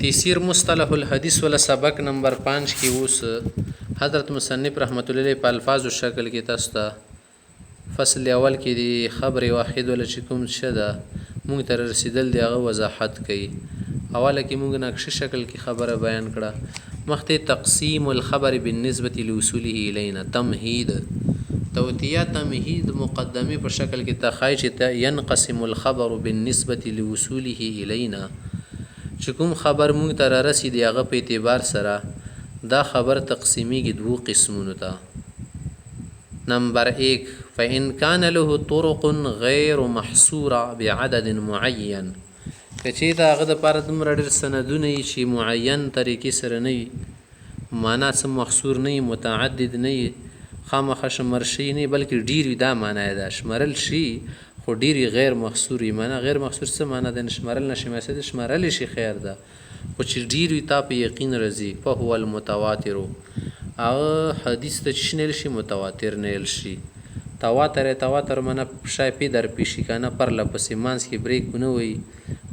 تیسیر مصطلح الحدیث ولا سبق نمبر 5 کې اوس حضرت مصنف رحمت الله علیه په الفاظو شکل کې تاسو ته فصل اول کې دی خبر واحد ولا چې کوم څه ده مونږ ته رسیدل دی هغه وضاحت کوي. اوله کې مونږ نقشه شکل کې خبره بیان کړه، مخته تقسیم الخبر بالنسبه لوصوله الینا، تمهید توتیه تمهید مقدمه په شکل کې تخای چې ينقسم الخبر بالنسبه لوصوله الینا، چې کوم خبر مونږ ته را رسیدي هغه په اعتبار سره دا خبر تقسیمیږي دوه قسمونو ته. نمبر 1 فإن كان له طرق غیر محصوره بعدد معین، کچې دا هغه د پاره دومره ډېر سندونه چې معین طریقې سره نه وي، معنا څه محصور نه وي، متعدد نه وي، خامخا شمر شي نه بلکې ډېر وي، دا معنا ده شمرل شي خو ډیری غیر محصور معنا. غیر محصور څه معنا ده؟ نشمرل نشي مسد شمرل شي خیر ده، خو چې ډیر وي تا په یقین راځي. فهو المتواتر، او حدیث ته شنل شي متواتر نه شي. تواتر معنا شای پی در پیشی کنه پر لپسې مانس کې بریک نه وي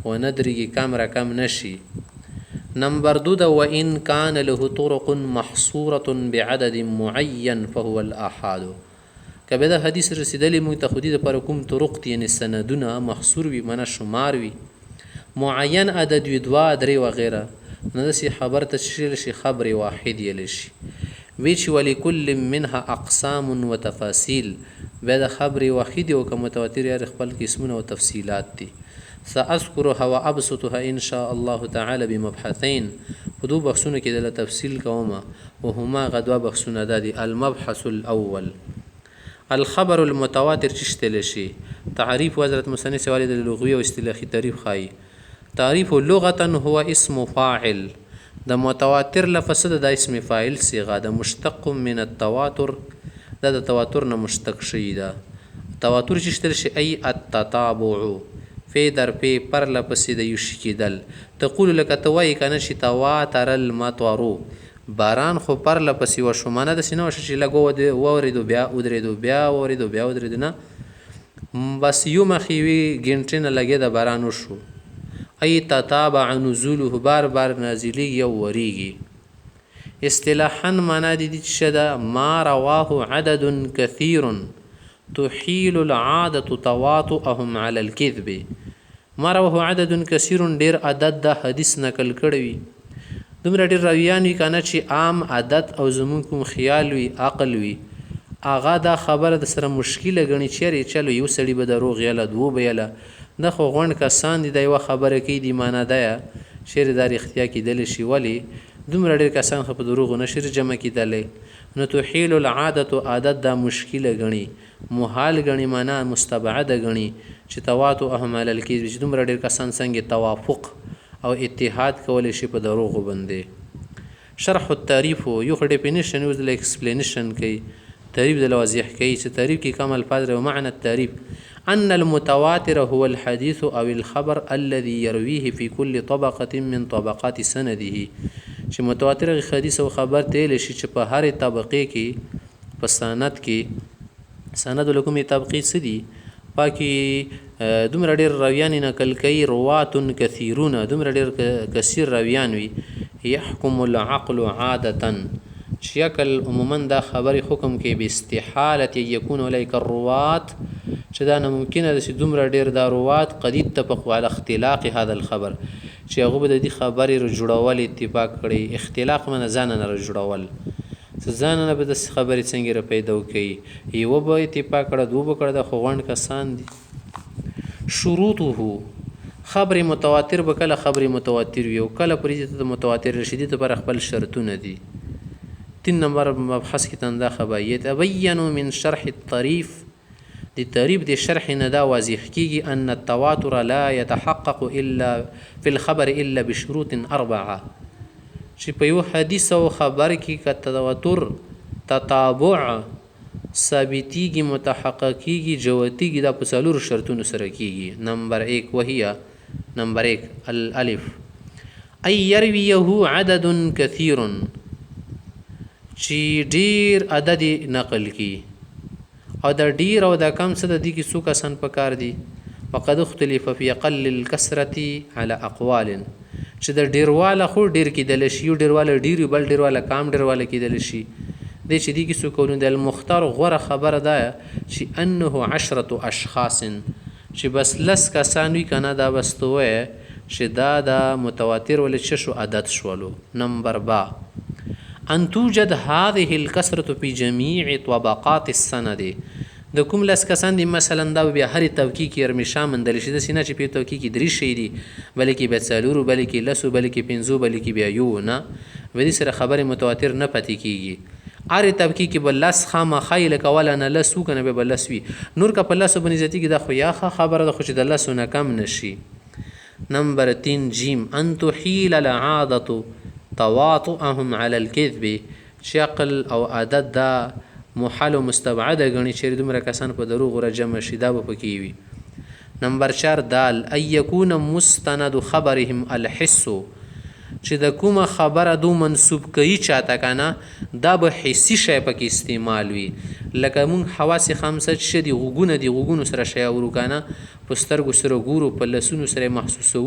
او نه درېږي کم رقم نشي. نمبر 2 ده وان کان له طرق محصوره بعدد معین فهو الاحاد، کبه دا حدیث رسیدلی مو ته خودی د پر کوم طرق دي یعنی سندونه محصور وي معنا شمار وي، معین عدد وي 2 3 وغیرہ، نو دسی خبر تشریل شي خبر واحد یل شي ویچ ولکل منها اقسام وتفاصيل، به د خبر واحد او متواتر یا خپل قسمونه او تفصيلات دي. ساذكرها وابسطها ان شاء الله تعالى بمبحثين، خدو بخصونه کې د تفصیل کومه وهما غدوا بخصونه دي. المبحث الاول الخبر المتواتر چشتل شي. تعریف حضرت مصنف سوالی د لغوی او اصطلاحي تعریف خای. تعریف لغتا هو اسم فاعل، د متواتر لفظ د اسم فاعل صيغه د مشتق من التواتر، د تواتر نه مشتق شي. دا تواتر چشتل شي ای التتابع فی در پی پر لپس د یشکیدل. تقول لك توای کنه شي تواتر المطر، باران خو پر لپسې و شمانه د سینو شي لګو د وریدو بیا ودریدو بیا وریدو بیا ودریدو نه بس یو مخیوي ګنټنه لګي د باران شو. ای تتابع نزوله، بار بار نازلی یو وریږي. اصطلاحا معنا دي شدا ما رواه عدد كثير تحيل العاده تواطؤهم على الكذب. ما رواه عدد كثير ډیر عدد د حدیث نقل کړی، دومره ډېر راویان وي کنه چې عام عادت او زمون کوم خیال وي عقل وي، اغا دا خبره د سره مشکله غني چیرې چلو یو سړی به دروغ یاله دوه بیاله د خو غون کسان دي د یو خبره کې دی معنا ده شیر دار اختیا کې دل شي، ولی دومره ډېر کسان خو په دروغ نشر جمع کیدلې. نو تحیل العاده عادت دا مشکله غني محال غني معنا مستبعد غني چې تواتو احمال الکذب، چې دومره ډېر کسان څنګه توافق او اتحاد کولای شي په دروغ باندې. شرح التعریف یو ډیفینیشن یوز ل ایکسپلینیشن کوي، تعریف د واضح کوي چې تعریف کې کوم الفاظ او معنی التعریف ان المتواتر هو الحديث او الخبر الذي يرويه في كل طبقه من طبقات سنده، چې متواتر حدیث او خبر ته لشي چې په هر طبقه کې په سند کې سند لکم طبقه سدي پاکي دومره ډېر راویان نقل کوي، روات کثیرون دومره ډېر کثیر راویان وي. يحكم العقل عادة، چې عقل عموما دا خبري حکم کوي باستحاله يكون اولئك الروات، چې دا ممکنه ده چې دومره ډېر دا روات قد اتفقوا على اختلاق هذا الخبر، چې هغه به د دې خبرې رجوړول اتفاق کړي. اختلاق من ځان نه رجوړول، ځان نه به د خبرې څنګه پیدا کوي، یو به اتفاق کړه دوه به کړه د خوغون کسان دي. شروطه خبر متواتر به کله خبر متواتر وي او کله پرې د متواتر رشیدي ته پر خپل شرطونه دي. 3 نمبر مبحث کې تندا خبایت ابین من شرح الطریف، د تعریف د شرح نه دا واضح کیږي ان التواتر لا يتحقق الا في الخبر الا بشروط 4، چې په یو حدیث او خبر کې ک تواتر تتابع ثابتیږي متحققیږي جوتیږي دا په څلور شرطونو سره کیږي. نمبر 1 وهي نمبر 1 الالف اي يرويه عدد كثير، چې ډیر عدد نقل کی او دا ډیر او دا کم څه د دې کې څو کسان پکار دي. وقد اختلف في اقل الكسرة على اقوال، چې د ډیرواله خو ډیر کېدلی شي، یو ډیرواله ډیر بل ډیرواله کام ډیرواله کېدلی شي. دی چې دې کې څه کولو د المختار غوره خبره ده چې انه 10 اشخاص چې بس لس کسان وي که نه دا بس ته ووایه چې دا د متواتر ولې څه شو عدد شولو. نمبر با ان توجد هذه الكثرة في جميع طبقات السند. د کوم لس کسان دي مثلا دا بیا هرې توقع کې ارمیشا مندلی شي داسې نه چې په توقع کې درې شی دي بلکې بیا څلورو بلکې لسو بلکې پنځو بلکې بیا یو نه په دې سره خبرې متواتر نه پاتې کېږي. هرې توقع کې به لس خامخا یې لکه وله نه لس وو که نه بیا به لس وي نور که په لسو باندې زیاتېږي دا خو یا ښه خبره ده خو چې د لسو نه کم نه شي. نمبر 3 جیم ان تحیل العادة تواطؤهم على الكذب چې عقل او عادت دا محال و مستبعده غني چې دومره کسان په دروغ ور جمع شي دا به پکې وي. نمبر 4 دال ان يكون مستند خبرهم الحس چې د کومه خبره دو منسوب کوي چاته کنه دا به حسي شی پکې استعمال وي لکه مونږ حواس خمسه چې دي غوګونه دي غوګونو سره شی اورو کنه په سترګو سره ګورو په لسونو سره محسوسو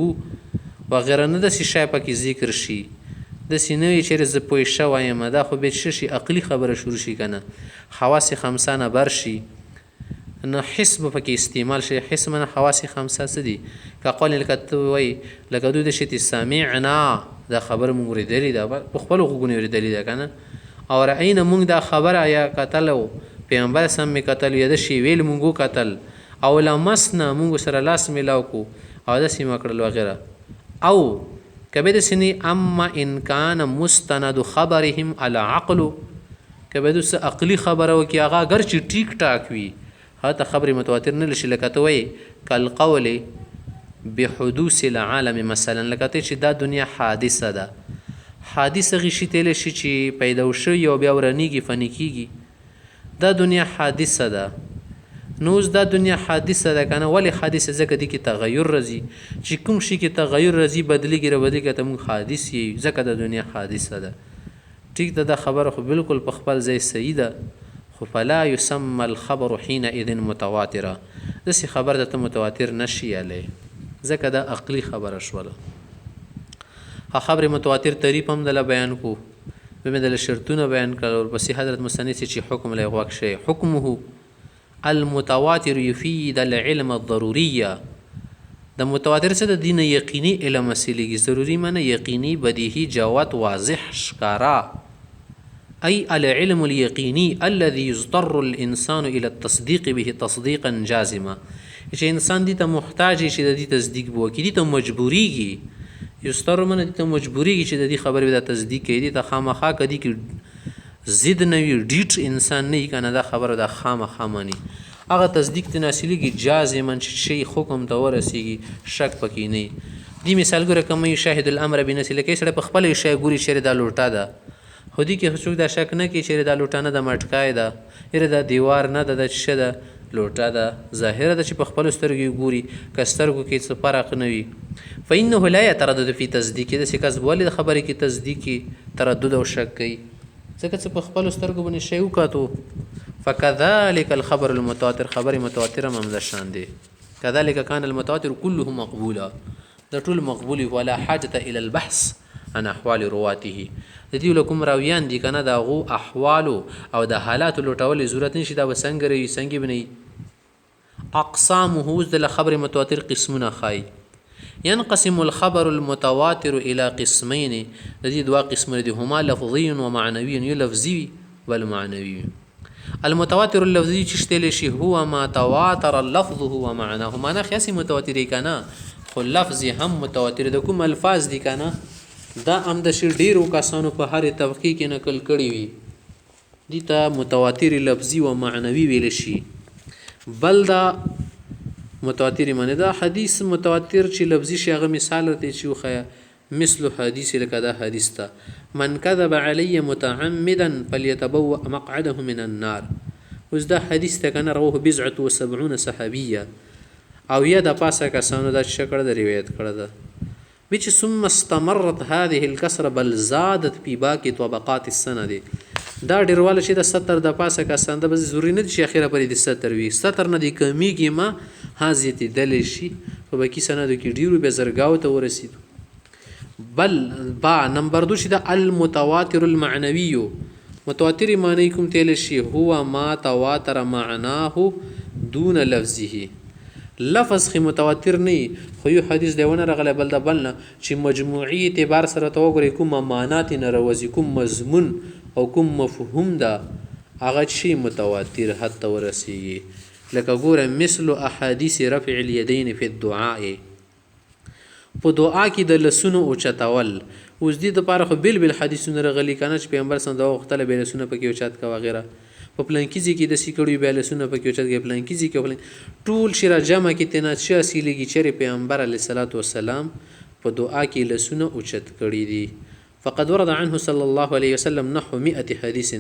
وغیره نه د شی پکې ذکر شي د سینوي چې ز پوي شوایم دا خو به شي عقلي خبره شروع شي کنه حواس خمسه نه بر شي نه حس به پکې استعمال شي. حس من حواس خمسه څه دي که قول لکه وای لکه دوی د شي سامعنا دا خبر مونږ ورېدلې ده په خپل غوګونه ورېدلې ده کنه او رأینا مونږ دا خبره یا قتلو پیغمبر سم می قتل یا د شی ویل مونږ قتل او لمسنا مونږ سره لاس ملاو کو او د سیمه کړل وغیره او کبه د سنی اما ان کان مستند خبرهم العقل کبه د عقلی خبره وکي هغه اگر چې ټیک ټاک وي هغه خبر متواتر نه لشي لکه ته وای کل قول بحدوث العالم مثلا لکه ته چې دا دنیا حادثه ده حادثه غشي تل شي چې پیدا وشي او بیا ورنيږي فني کیږي دا دنیا حادثه ده. نو دا دنیا حادثه ده کنه ولی حادثه ځکه دي کې تغیر راځي چې کوم شي کې تغیر راځي بدلیږي بدلیږي ته مونږ حادث یې ځکه د دنیا حادثه ده. ټیک ده دا خبره خو بالکل په خپل ځای صحیح ده خو فلا يسمى الخبر حينئذ متواترا داسې خبر ته متواتر نشي یالی ځکه دا عقلي خبره شوله. خبر متواتر تعریف هم دله بیان کو به مې دله شرطونه بیان کړل ورپسې حضرت مصنف چې حکم له غوږ شي حکمه المتواتر يفيد العلم الضرورية. د متواتر څه د دین یقیني علم مسلېږي ضروري معنی یقیني بدیهي جوت واضح ښکارا أي العلم اليقيني الذي يضطر الإنسان إلى التصديق به تصديقا جازما چې انسان دې ته محتاج شي د دې تصدیق وکړي دې ته مجبوريږي یضطر من دې ته مجبوريږي چې د دې خبرې د تصدیق کوي دې ته خامخا کدي کې ضد نه وي ډیټ انسان نه کنه دا خبره د خامخا مانی هغه تصدیق ته ناسلیږي جازما چې شی حکم ته ورسیږي شک پکې نه. دې مثال ګوره کوم شاهد الامر بنسل کې سره په خپل شی ګوري شری دا لوټا ده خودی کې څوک دا شک نه کوي چې دا لوټانه د مټکای ده یره دا دیوار نه د شه ده لوټا ده ظاهره ده چې په خپل سترګو ګوري کسترګو کې څه فرق نه وي فإنه لا يتردد في تصديق د څه کس بوله خبرې کې تصدیق تردد او شک کوي ځکه چې په خپل سترګو باندې شی وکاتو. فكذلك الخبر المتواتر خبر متواتر هم د شان دي كذلك كان المتواتر كله مقبولا د ټول مقبول ولا حاجه الى البحث عن احوال رواته. د دې لکم راویان دي کنه دا غو احوال او د حالات لټول ضرورت نشي دا وسنګ ری څنګه بني اقسامه د خبر متواتر قسمونه خای ينقسم الخبر المتواتر الى قسمين د دې دوا قسمونه دي هما لفظي ومعنوي یو لفظي بل معنوي. المتواتر اللفظي چې شتل شي هو ما تواتر اللفظ هو معناه معنا خاصي متواتر کنا خو لفظ هم متواتر د کوم الفاظ دي کنا دا هم د شي ډیرو کسانو په هر طبقه کې نقل کړي وي دي ته متواتر لفظي و معنوي ویل شي. بل دا متواتر معنی دا حدیث متواتر چې لفظي شي هغه مثال ته چې خو مثل حدیث لکه دا حدیث ته من كذب علي متعمدا فليتبوأ مقعده من النار اوس دا حدیث ته کنه رواه 70 صحابیه او یا د پاسه کسانو دا شکړه د روایت کړه ده which ثم استمرت هذه الكسر بل زادت في باقي طبقات السند. دا ډیرواله چې د 70 د پاسه کسان د بس ضروري نه چې اخیره پرې د 70 وي 70 نه دی کمیږي ما حاضرتي دل شي په باقي سندو کې ډیرو به زرګاو ته ورسید. بل با نمبر 2 چې د المتواتر المعنوي متواتر معنی کوم تل شي هو ما تواتر معناه دون لفظه لفظ خي متواتر نه خو یو حدیث دیونه رغله بل د بل نه چې مجموعي اعتبار سره توګري کوم معنات نه روزي کوم مضمون او کوم مفهوم دا هغه شي متواتر حتی ورسیږي لکه ګوره مثل احاديث رفع اليدين في الدعاء په دعا کې د لسونو اوچتول اوس دې د پاره خو بل حدیثونه رغلي کنه چې پیغمبر صلی الله علیه وسلم به لسونه پکې اوچت کا وغیرہ په پلانکیزي کې د سیکړو به لسونه پکې اوچت کې پلانکیزي کې ټول شرا جمع کې تنه چې اصليږي چې پیغمبر علیه الصلاۃ والسلام په دعا کې لسونه اوچت کړی دي فقد ورد عنه صلى الله عليه وسلم نحو 100 حديث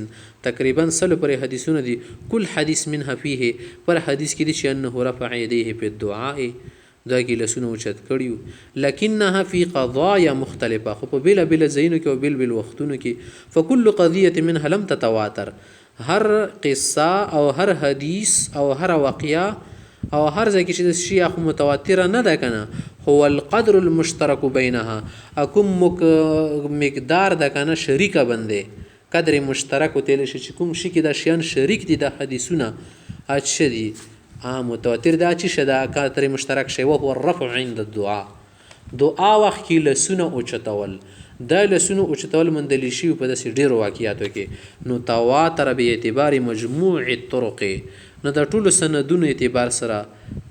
تقريبا سل پر حدیثونه دي كل حديث منها فيه پر حدیث کې دي چې انه رفع يديه په دعاء دا کې لسونه اوچت کړیو لکنها فی قضایا مختلفه خو په بل زینو کې او بل وختونو کې فكل قضيه منها لم تتواتر هر قصه او هر حدیث او هر واقعه او هر ځکه چې د شیعه متواتر نه ده کنه هو القدر المشترك بينها اكم مقدار ده کنه شریکه بنده قدر مشترک تل شي چې کوم شي کې د شیان شریک دي د حدیثونه اچدي متواتر دا چې شدا قدر مشترک شی او هو الرفع عند الدعاء دعا وخت کې لسونه اوچتول دا لسونه اوچتول مندلی شي په داسې ډیرو واقعیاتو کې نو تواتر به اعتبار مجموع الطرق نو د ټولو سندونو اعتبار سره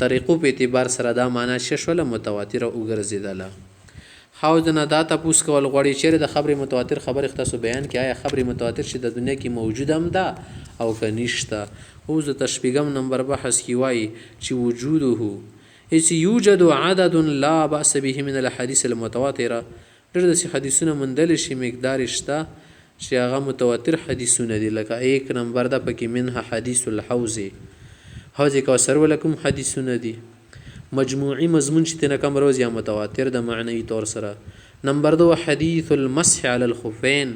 طریقو په اعتبار سره دا معنا شول متواتر او ګرځیدله حوزنه دا تاسو کول غوړي چې د خبر متواتر خبر اختصاص بیان کې آیا خبر متواتر چې د دنیا کې موجود هم ده او کنيشته اوس د تشبیغم نمبر بحث کی وای چې وجوده اس یوجد عدد لا باس به من الحديث المتواتره ډېر د حدیثونو مندل شي مقدار شته چې هغه متواتر حدیثونه دي لکه 1 نمبر د پکې منها حدیث الحوض حوض کوثر ولکم حدیثونه دي مجموعي مضمون چې تنه کم روز یا متواتر د معنی طور سره نمبر 2 حدیث المسح على الخفين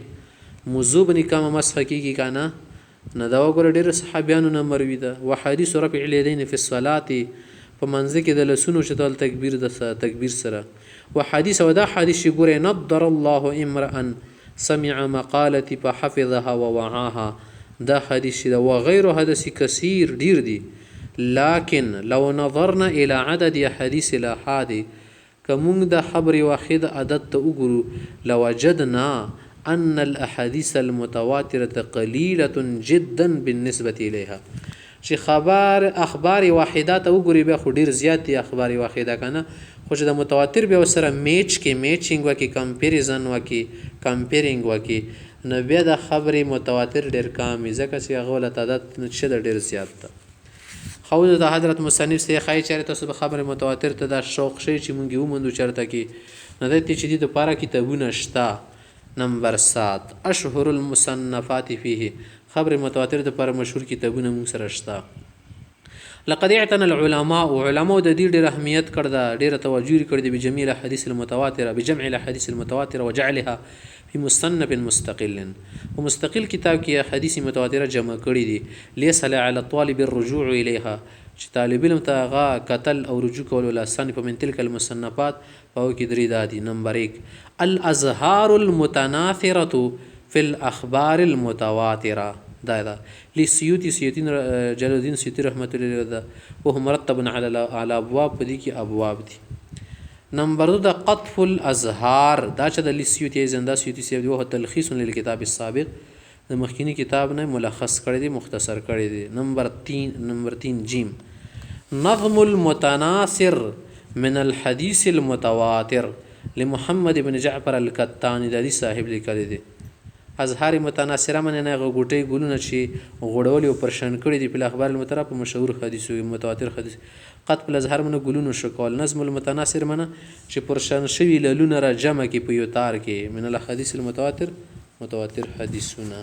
موضوع بني کما مسح کیږي کنه نه دا وګوره ډېر صحابيانو نه مروي ده وحديث رفع اليدين في الصلاه په منځ کې د لسونو شتل تکبیر سره وحديث ودا حديث ګوره نضر الله امرا سمع مقالتي فحفظها ووعاها دا حديث ده وغير حدث كثير ډیر دي لكن لو نظرنا الى عدد حديث الاحاد كمون د خبر واحد عدد ته وګورو لوجدنا ان الاحاديث المتواتره قليله جدا بالنسبه اليها چې اخبار واحدات وګوري به خو ډیر زیات دي اخبار واحده کنه خو چې د متواتر به سره میچینګ وکي کمپیریزن وکي کمپیرینګ وکي نو بیا د خبر متواتر ډیر کم ځکه چې هغه ول تعداد نشه ډیر زیات ده خو د حضرت مصنف سي خای چیرته تاسو به خبر متواتر ته د شوق شي چې مونږ ومندو چرته کې نه د چې د لپاره کتابونه شته نمبر 7 اشهر المصنفات فيه خبر متواتر د پر مشهور کتابونه موږ سره شته لقد اعتنى العلماء علماء د دې ډېر اهمیت کړ دا ډېر توجه کړ د بجميع الحديث المتواتره بجمع الحديث المتواتره وجعلها في مصنف مستقل ومستقل کتاب کې حدیث متواتره جمع کړي دي ليس على الطالب الرجوع اليها چې طالب علم ته غا قتل او رجوع کول ولا ثاني په من تلك المصنفات او کې درې دادي نمبر 1 الازهار المتناثره في الاخبار المتواتره دا لسيوطي جلال الدين سيوطي رحمت الله علیه وهو مرتب على ابواب دي کې ابواب دي نمبر 2 د قطف الازهار دا چې د لسيوطي زنده سيوطي سيوطي وهو تلخيص للكتاب السابق د مخکینی کتاب نه ملخص کړی دی مختصر کړی دی نمبر 3 جیم نظم المتناثر من الحديث المتواتر لمحمد بن جعفر القطاني د صاحب لیکلی دی ازهار متناثره من نه غوټي ګلونه چې غړول او پرشن کړي دي په اخبار المترا په مشهور حدیثو متواتر حدیث قط په الازهار من ګلونه شکول نظم المتناثر من چې پرشن شوی لونه را جمع کې په یو تار کې من الحديث المتواتر متواتر حدیثونه